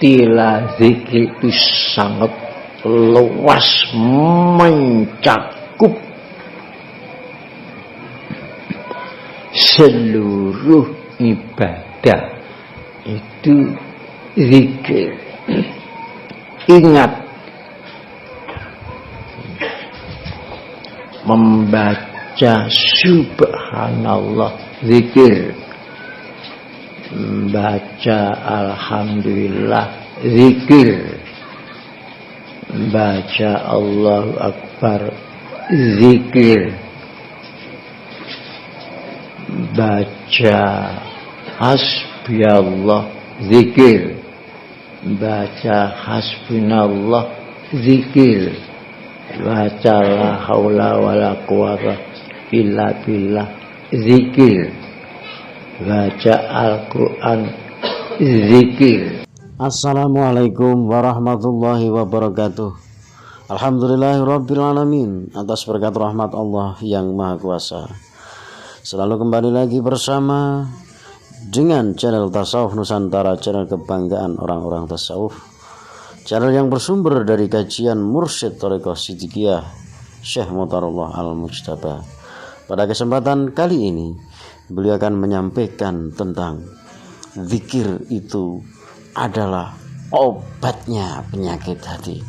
istilah zikir itu sangat luas mencakup seluruh ibadah itu zikir. Ingat, membaca subhanallah zikir, membaca alhamdulillah zikir, membaca Allahu Akbar zikir, baca hasbiyallah zikir, baca hasbunallah zikir, baca la haula wala quwata illa billah zikir, baca Al-Quran zikir. Assalamualaikum warahmatullahi wabarakatuh. Alhamdulillahirrabbilalamin, atas berkat rahmat Allah yang Maha Kuasa. Selalu kembali lagi bersama dengan channel Tasawuf Nusantara, channel kebanggaan orang-orang tasawuf, channel yang bersumber dari kajian Mursyid Thariqah Siddiqiyah Syekh Muhtarullah Al-Mujtaba. Pada kesempatan kali ini beliau akan menyampaikan tentang zikir itu adalah obatnya penyakit hati.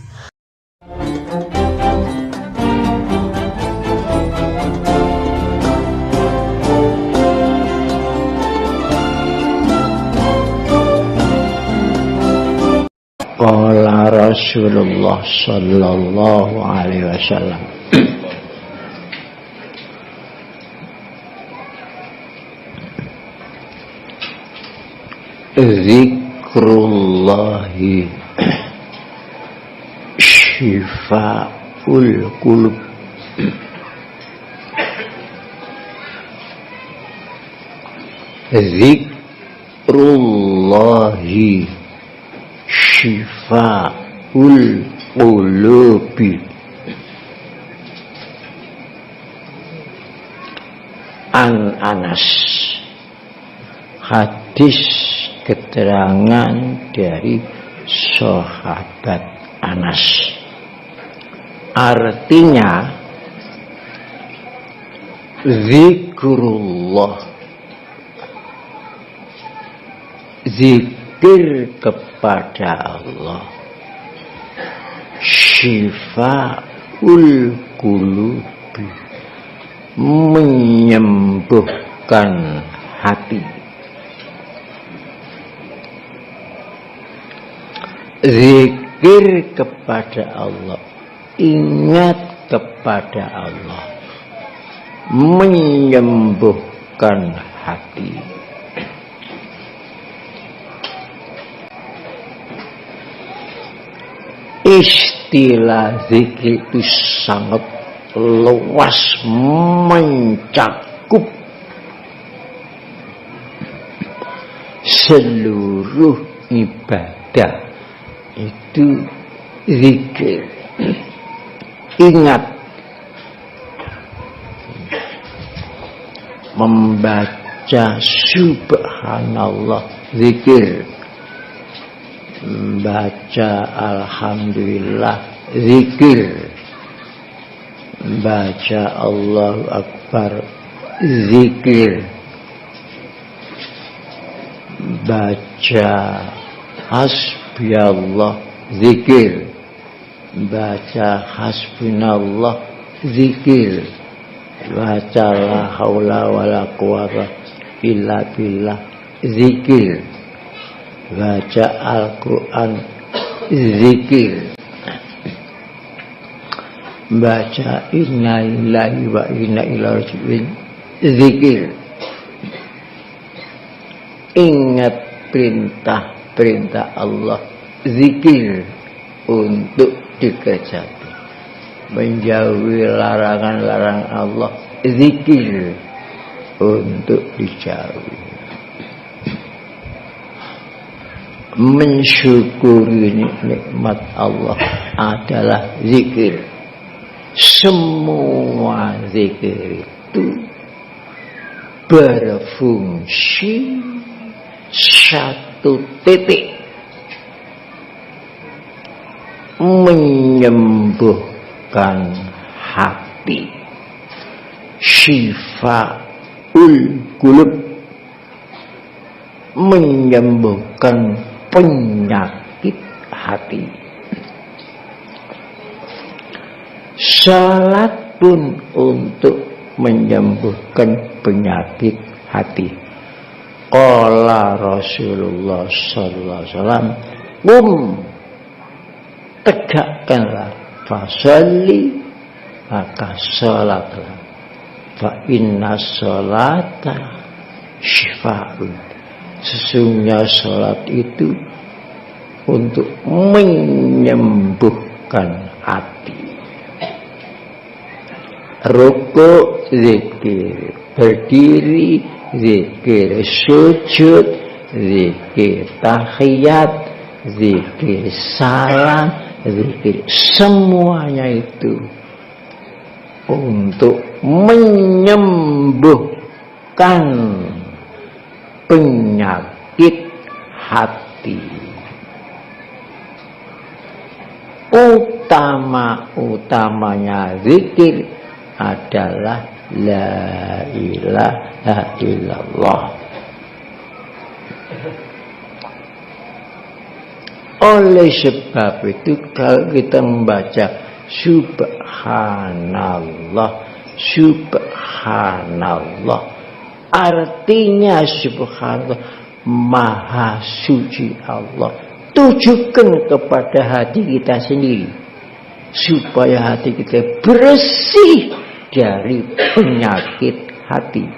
Qala Rasulullah sallallahu alaihi wasallam, zikrullahi syifaul qulub. Zikrullahi syifaul qulubi. An Anas, hadis keterangan dari sahabat Anas. Artinya zikrullah, zikir kepada Allah, syifaul qulubi, menyembuhkan hati. Zikir kepada Allah, ingat kepada Allah, menyembuhkan hati. Istilah zikir itu sangat luas mencakup seluruh ibadah itu zikir. Ingat, membaca subhanallah zikir, membaca alhamdulillah zikir, membaca Allahu Akbar zikir, baca hasbiyallah zikir, baca hasbunallah zikir, baca la haula wala quwata illa billah zikir, baca Al-Quran zikir, baca inna lillahi wa inna ilaihi raji'un zikir. Ingat perintah-perintah Allah zikir untuk dikerjakan, menjauhi larangan-larangan Allah zikir untuk dijauhi. Mensyukuri nikmat Allah adalah zikir. Semua zikir itu berfungsi satu titik, menyembuhkan hati. Syifaul qulub, menyembuhkan penyakit hati. Salat pun untuk menyembuhkan penyakit hati. Qala Rasulullah sallallahu alaihi wasallam, tegakkanlah, fasalli, maka salatlah, fa inna salata syifa'un, sesungguhnya salat itu untuk menyembuhkan hati. Rukuk zikir, berdiri zikir, sujud zikir, tahiyat zikir, salam zikir, semuanya itu untuk menyembuhkan penyakit hati. Utama-utamanya zikir adalah la ilaha illallah. Oleh sebab itu kalau kita membaca subhanallah, subhanallah, artinya subhanallah, maha suci Allah. Tujukan kepada hati kita sendiri supaya hati kita bersih dari penyakit hati.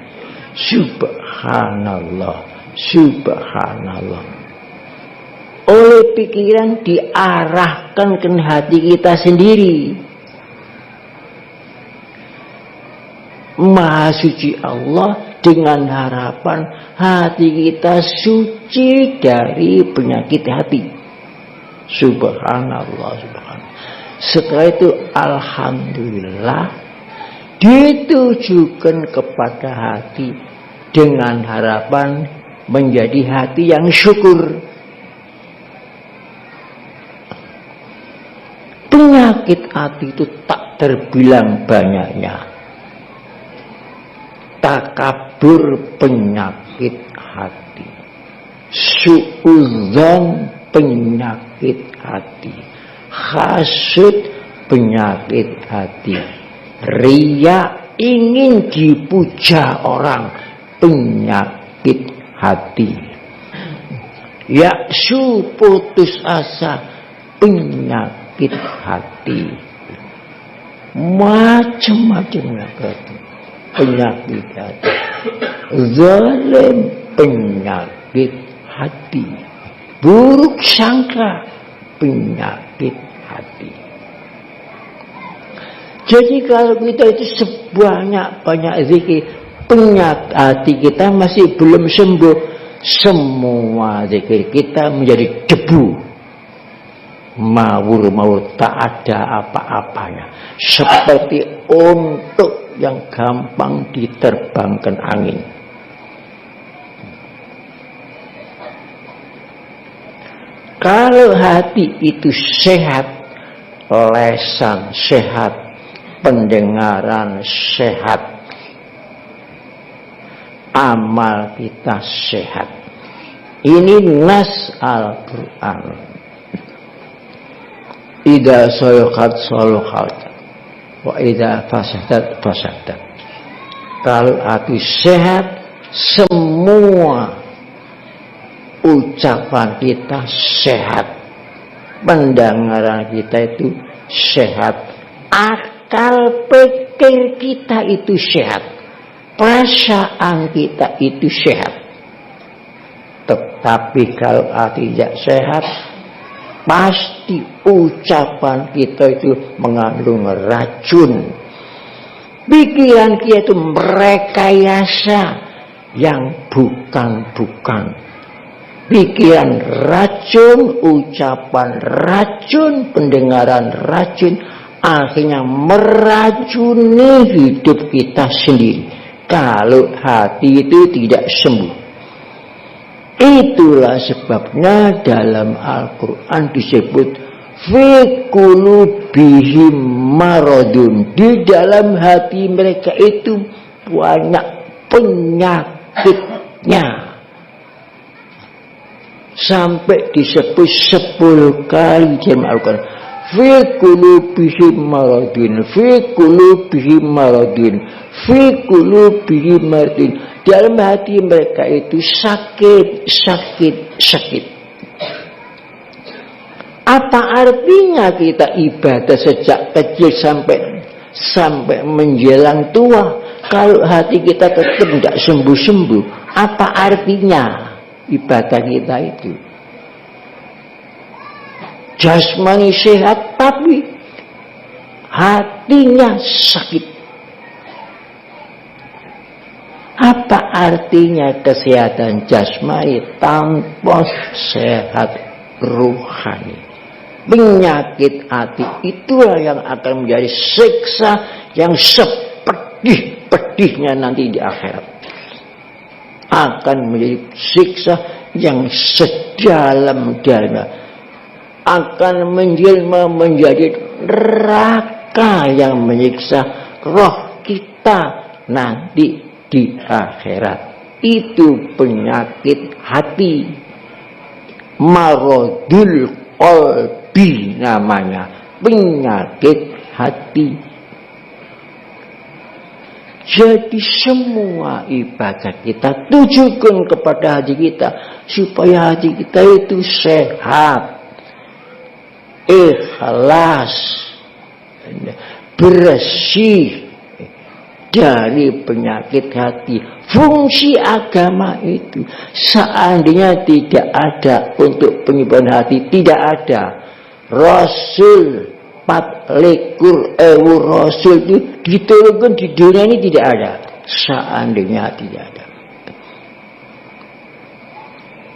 Subhanallah, subhanallah. Oleh pikiran diarahkan ke hati kita sendiri. Maha suci Allah, dengan harapan hati kita suci dari penyakit hati. Subhanallah, subhanallah. Setelah itu alhamdulillah, ditujukan kepada hati dengan harapan menjadi hati yang syukur. Penyakit hati itu tak terbilang banyaknya. Takabur penyakit hati, suudzon penyakit hati, hasud penyakit hati, riya ingin dipuja orang penyakit hati, yaksu putus asa penyakit hati, macam-macamnya penyakit hati, zalim penyakit hati, buruk sangka penyakit hati. Jadi kalau kita itu sebanyak-banyak zikir, penyakit hati kita masih belum sembuh. Semua zikir kita menjadi debu, mawur-mawur, tak ada apa-apanya, seperti untuk yang gampang diterbangkan angin. Kalau hati itu sehat, lesan sehat, pendengaran sehat, amal kita sehat. Ini nas Al-Quran. Idza saluhat saluhat, wa idza fasadat fasadat. Kalau hati sehat, semua ucapan kita sehat, pendengaran kita itu sehat, akal pikir kita itu sehat, perasaan kita itu sehat. Tetapi kalau hati tidak sehat, pasti ucapan kita itu mengandung racun. Pikiran kita itu merekayasa yang bukan-bukan. Pikiran racun, ucapan racun, pendengaran racun, akhirnya meracuni hidup kita sendiri. Kalau hati itu tidak sembuh. Itulah sebabnya dalam Al-Quran disebut fi qulubihim maradun, di dalam hati mereka itu banyak penyakitnya. Sampai disebut 10 kali dalam Al-Quran. Fi qulubihim maradun, fi qulubihim maradun, fi qulubihim maradun. Dalam hati mereka itu sakit. Apa artinya kita ibadah sejak kecil sampai menjelang tua, kalau hati kita tetap tidak sembuh-sembuh? Apa artinya ibadah kita itu? Jasmani sehat tapi hatinya sakit. Apa artinya kesehatan jasmani tanpa sehat rohani? Penyakit hati itulah yang akan menjadi siksa yang sepedih-pedihnya nanti di akhirat. Akan menjadi siksa yang sedalam-dalamnya, akan menjelma menjadi neraka yang menyiksa roh kita nanti di akhirat. Itu penyakit hati, maradul qalbi namanya, penyakit hati. Jadi semua ibadah kita tujukan kepada hati kita, supaya hati kita itu sehat, ikhlas, bersih dari penyakit hati. Fungsi agama itu seandainya tidak ada untuk penyembuhan hati, tidak ada. Rasul 4 Rasul itu diturunkan di dunia ini tidak ada, seandainya tidak ada.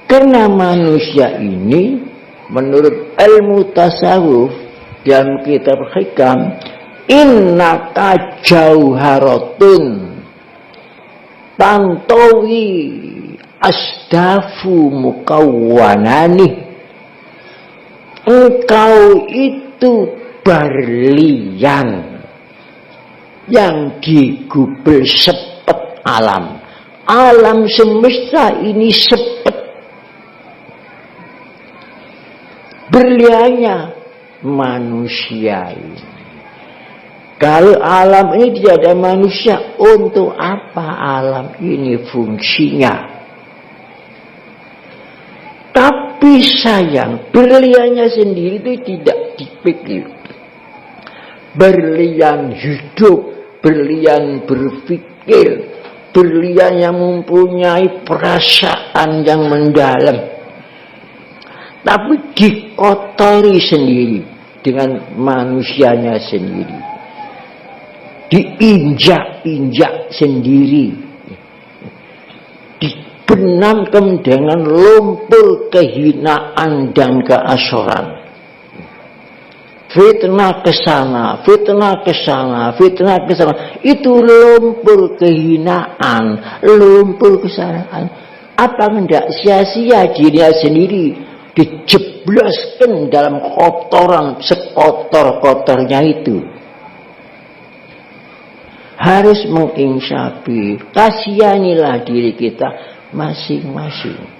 Karena manusia ini menurut ilmu tasawuf dalam kitab Hikam, innaka jauharatun tantawi asdafu mukawwanani, engkau itu berlian yang digubel sepet alam. Alam semesta ini sepet. Berliannya manusia ini. Kalau alam ini tidak ada manusia, untuk apa alam ini fungsinya? Tapi sayang, berliannya sendiri itu tidak dipikir. Berlian hidup, berlian berpikir, berlian yang mempunyai perasaan yang mendalam. Tapi dikotori sendiri dengan manusianya sendiri. Diinjak-injak sendiri. Dibenamkan dengan lumpur kehinaan dan keasoran. Fitnah ke sana, fitnah ke sana, fitnah ke sana. Itu lumpur kehinaan, lumpur kesanaan. Apa hendak sia-sia dirinya sendiri dijebloskan dalam kotoran sekotor-kotornya itu? Harus menginsafi, kasihanilah diri kita masing-masing.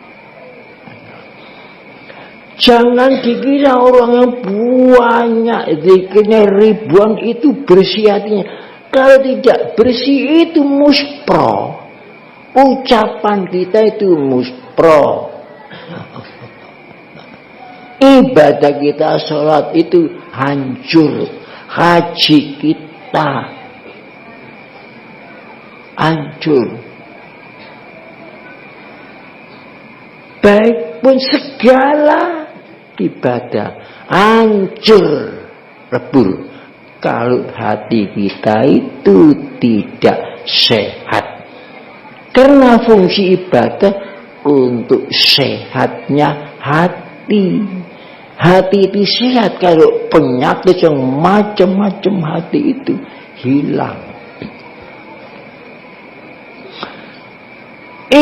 Jangan dikira orang yang banyak zikirnya ribuan itu bersih hatinya. Kalau tidak bersih itu muspro. Ucapan kita itu muspro. Ibadah kita, sholat itu hancur. Haji kita hancur. Baik pun segala ibadah hancur lebur kalau hati kita itu tidak sehat. Karena fungsi ibadah untuk sehatnya hati. Hati itu sehat kalau penyakit yang macam-macam hati itu hilang.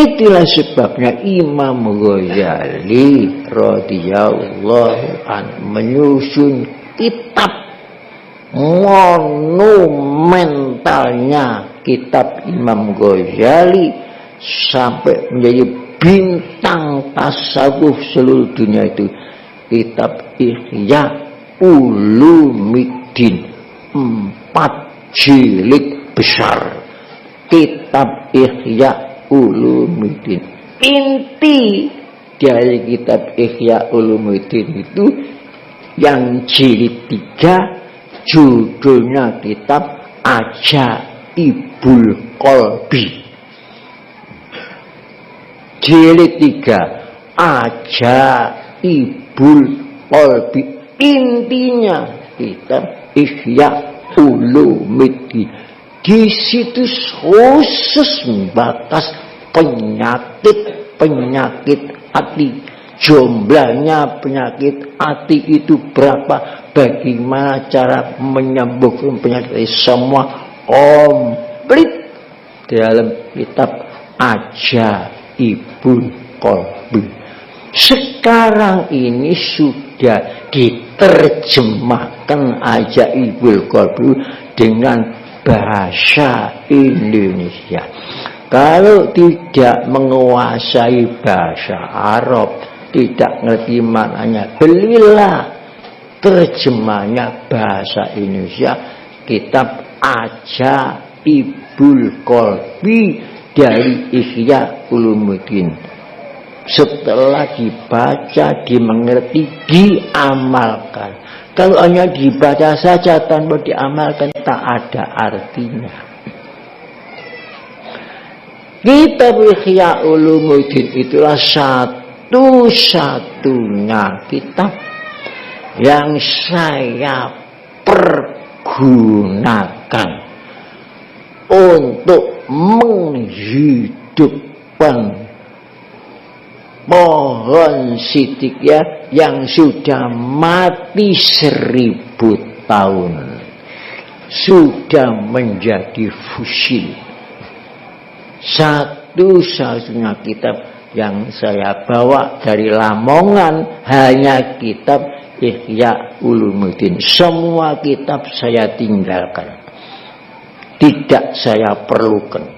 Itulah sebabnya Imam Ghazali radhiyallahu anhu menyusun kitab monumentalnya, kitab Imam Ghazali sampai menjadi bintang tasawuf seluruh dunia itu, kitab Ihya Ulumuddin, 4 jilid besar. Kitab Ihya Ulumuddin, inti dari kitab Ihya Ulumuddin itu yang jilid 3, judulnya kitab Ajaibul Qalbi. Jilid 3 Ajaibul Qalbi, intinya kitab Ihya Ulumuddin. Di situ khusus membahas penyakit hati, jumlahnya penyakit hati itu berapa, bagaimana cara menyembuhkan penyakit, semua komplit dalam kitab Ajaibul Qalbi. Sekarang ini sudah diterjemahkan Ajaibul Qalbi dengan bahasa Indonesia. Kalau tidak menguasai bahasa Arab, tidak ngerti maknanya, belilah terjemahnya bahasa Indonesia, kitab Ajaibul Qalbi dari Ihya Ulumuddin. Setelah dibaca, dimengerti, diamalkan. Kalau hanya dibaca saja tanpa diamalkan, tak ada artinya. Kitab Ihya Ulumuddin itulah satu-satunya kitab yang saya pergunakan untuk menghidupkan pohon Siddiqiyah yang sudah mati 1000 tahun, sudah menjadi fusil. Satu-satunya kitab yang saya bawa dari Lamongan hanya kitab Ihya Ulumuddin. Semua kitab saya tinggalkan, tidak saya perlukan.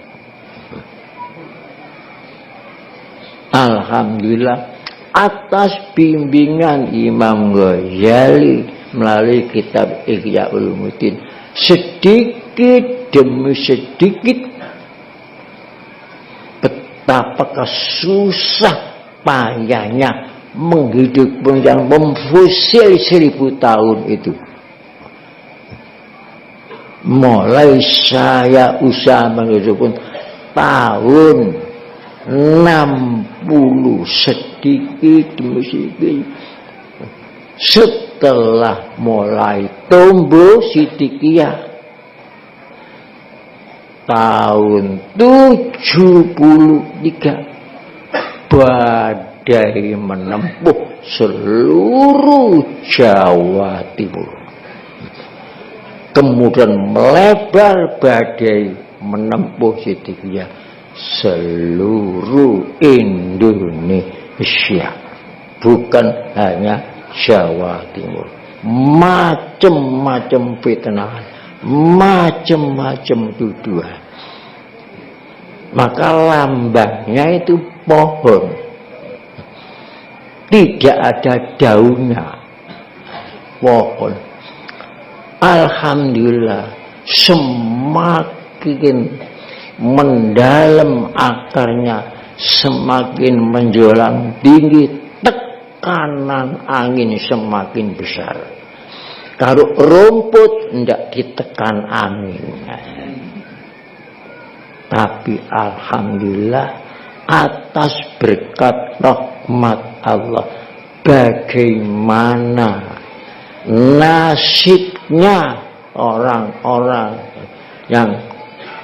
Alhamdulillah atas bimbingan Imam Ghazali melalui kitab Ihya Ulumuddin, sedikit demi sedikit betapa susah payahnya menghidupkan yang memfusil 1000 tahun itu. Mulai saya usaha menghidupkan tahun 60 sedikit demi sedikit. Setelah mulai tumbuh Siddiqiyah tahun 73, badai menempuh seluruh Jawa Timur. Kemudian melebar badai menempuh Siddiqiyah seluruh Indonesia, bukan hanya Jawa Timur. Macam-macam fitnah, macam-macam tuduhan. Maka lambangnya itu pohon, tidak ada daunnya, pohon. Alhamdulillah semakin mendalam akarnya, semakin menjulang tinggi, tekanan angin semakin besar. Kalau rumput tidak ditekan angin. Tapi alhamdulillah atas berkat rahmat Allah, bagaimana nasibnya orang-orang yang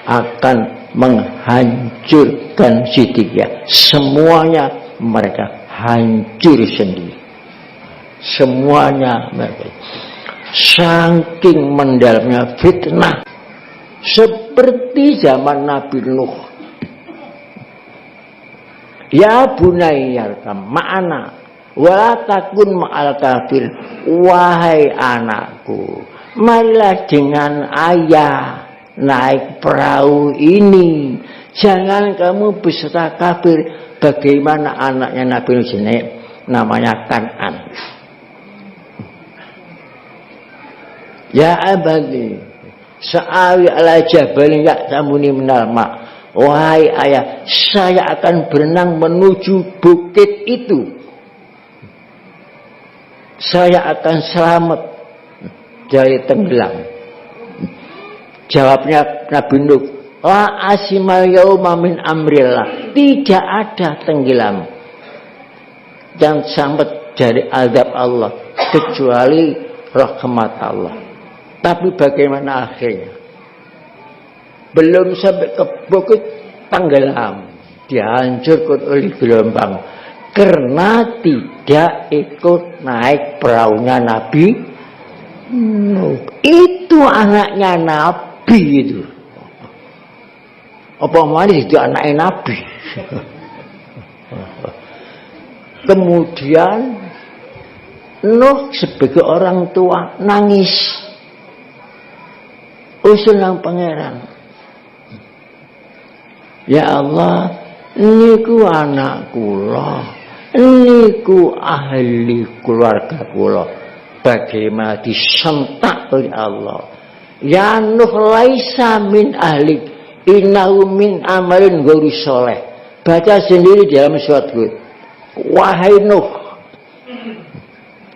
akan menghancurkan Siddiqiyah. Semuanya mereka hancur sendiri. Semuanya mereka. Saking mendalamnya fitnah, seperti zaman Nabi Nuh. Ya bunayya ma'ana wala takun ma'al kafir. Wahai anakku, marilah dengan ayah naik perahu ini. Jangan kamu beserta kafir. Bagaimana anaknya Nabi Nuh namanya Kan'an. Ya abadi sa'awi ala jabalin ya'tamuni minal ma'. Wahai ayah, saya akan berenang menuju bukit itu. Saya akan selamat dari tenggelam. Jawabnya Nabi Nuh, la asimal yauma min amrillah. Tidak ada tenggelam yang selamat dari azab Allah kecuali rahmat Allah. Tapi bagaimana akhirnya? Belum sampai ke bukit tenggelam, dihancurkan oleh gelombang karena tidak ikut naik perahunya Nabi Nuh. Itu anaknya Nabi itu. Apa manis itu anaknya Nabi. Kemudian Nuh sebagai orang tua nangis. Usul nang pangeran. Ya Allah, niku anak kula, niku ahli keluarga kula. Bagaimana disentak oleh Allah? Ya Nuh laisa min ahli, innahu min amalin ghairi sholeh. Baca sendiri di dalam surat Hud. Wahai Nuh,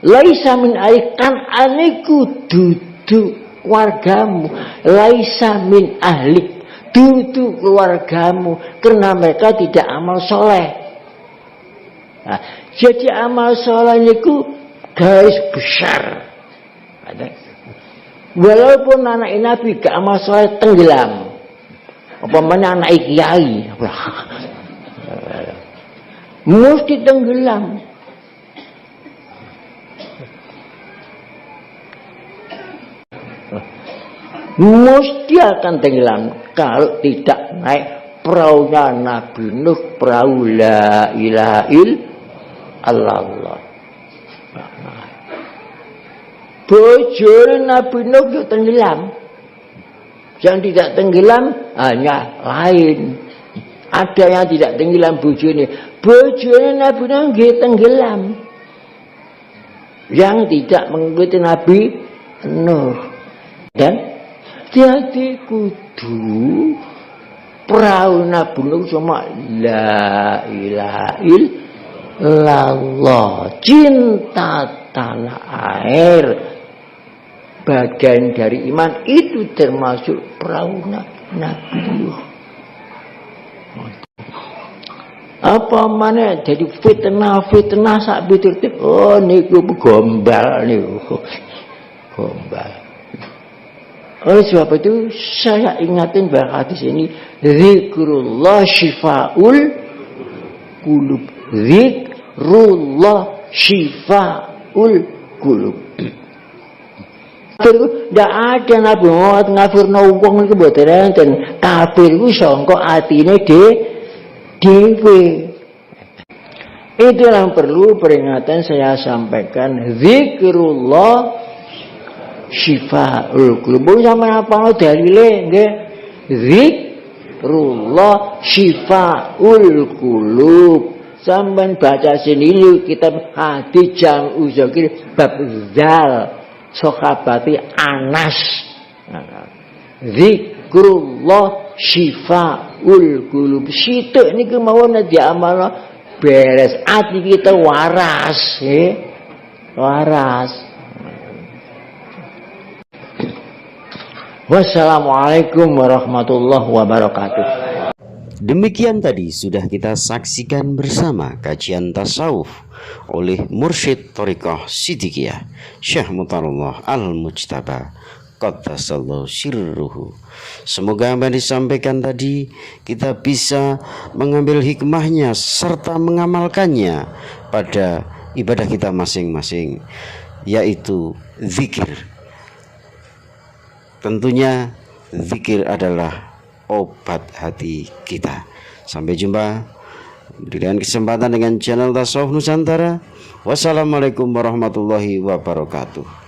laisa min ahli, kan aniku duduk wargamu. Laisa min ahli, duduk keluargamu, karena mereka tidak amal soleh. Nah, jadi amal soleh itu garis besar. Walaupun anak Nabi gak amal soleh tenggelam, umpamanya anak kiai, mesti tenggelam. Mesti akan tenggelam kalau tidak naik perahunya Nabi Nuh, perahu la ilaha illallah. Bojone Nabi Nuh itu tenggelam. Yang tidak tenggelam hanya lain. Ada yang tidak tenggelam bojone. Bojone Nabi Nuh nggih tenggelam. Yang tidak mengikuti Nabi Nuh. Dan jadi kudu perahu Nabi Nuh cuma la ilaha illallah, cinta tanah air, bagian dari iman itu termasuk perahu Nabi Nuh. Apa mana jadi fitnah sak bitir-bitir. Oh niku gombal niku. Gombal. Oleh sebab itu saya ingatin bahwa hadis ini zikrullah syifa'ul qulub. Zikrullah syifa'ul qulub. Tidak ada Nabi Muhammad ngafirna wong iku mboten enten. Kafir ku sangka atine dhewe. Itu yang perlu peringatan saya sampaikan. Zikrullah syifa'ul qulub. Sama apa dalile nggih? Zikrullah syifa'ul qulub. Sampeyan baca sendiri kitab hadis Jam'u Zakir bab zal sahabati Anas. Zikrullah syifa'ul qulub. Situk niku mawon diamalno beres ati kita waras, waras. Wassalamualaikum warahmatullahi wabarakatuh. Demikian tadi sudah kita saksikan bersama kajian tasawuf oleh Mursyid Thariqah Siddiqiyah Syekh Mutarullah Al-Mujtaba Qaddasallahu sirruhu. Semoga apa yang disampaikan tadi kita bisa mengambil hikmahnya serta mengamalkannya pada ibadah kita masing-masing, yaitu zikir. Tentunya zikir adalah obat hati kita. Sampai jumpa Di lain kesempatan dengan channel Tasawuf Nusantara. Wassalamualaikum warahmatullahi wabarakatuh.